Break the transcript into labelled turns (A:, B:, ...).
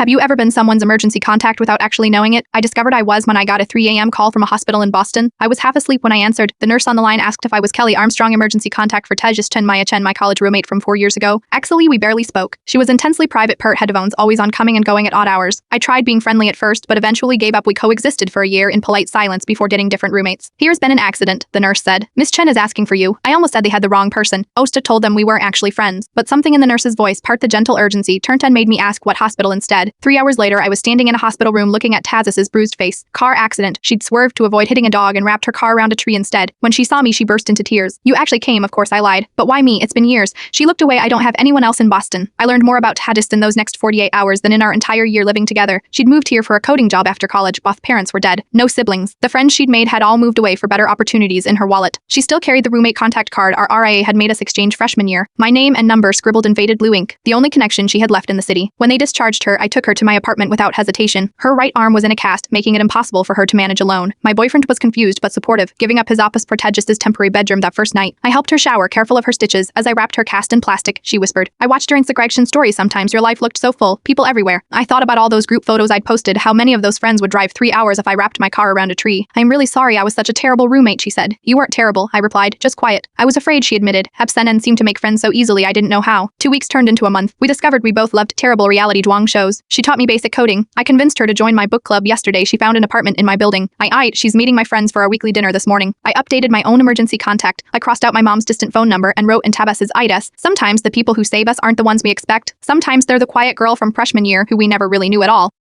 A: Have you ever been someone's emergency contact without actually knowing it? I discovered I was when I got a 3 a.m. call from a hospital in Boston. I was half asleep when I answered. The nurse on the line asked if I was Kelly Armstrong, emergency contact for Tejas Chen, my college roommate from 4 years ago. Actually, we barely spoke. She was intensely private, pert headphones, always on, coming and going at odd hours. I tried being friendly at first, but eventually gave up. We coexisted for a year in polite silence before getting different roommates. Here's been an accident, the nurse said. Miss Chen is asking for you. I almost said they had the wrong person. Osta told them we weren't actually friends. But something in the nurse's voice, part the gentle urgency, turned and made me ask what hospital instead. 3 hours later, I was standing in a hospital room looking at Tazis's bruised face. Car accident. She'd swerved to avoid hitting a dog and wrapped her car around a tree instead. When she saw me, she burst into tears. You actually came, of course, I lied. But why me? It's been years. She looked away. I don't have anyone else in Boston. I learned more about Tadis in those next 48 hours than in our entire year living together. She'd moved here for a coding job after college. Both parents were dead. No siblings. The friends she'd made had all moved away for better opportunities in her wallet. She still carried the roommate contact card our RIA had made us exchange freshman year. My name and number scribbled in faded blue ink. The only connection she had left in the city. When they discharged her, I took her to my apartment without hesitation. Her right arm was in a cast, making it impossible for her to manage alone. My boyfriend was confused but supportive, giving up his office for Tejas's temporary bedroom that first night. I helped her shower, careful of her stitches. As I wrapped her cast in plastic, she whispered, I watched your Instagram stories sometimes. Your life looked so full. People everywhere. I thought about all those group photos I'd posted, how many of those friends would drive 3 hours if I wrapped my car around a tree. I'm really sorry I was such a terrible roommate, she said. You weren't terrible, I replied, just quiet. I was afraid, she admitted. Hepsenen seemed to make friends so easily I didn't know how. 2 weeks turned into a month. We discovered we both loved terrible reality Zhuang shows. She taught me basic coding. I convinced her to join my book club yesterday. She found an apartment in my building. She's meeting my friends for our weekly dinner this morning. I updated my own emergency contact. I crossed out my mom's distant phone number and wrote in Tabas's IDES. Sometimes the people who save us aren't the ones we expect. Sometimes they're the quiet girl from freshman year who we never really knew at all.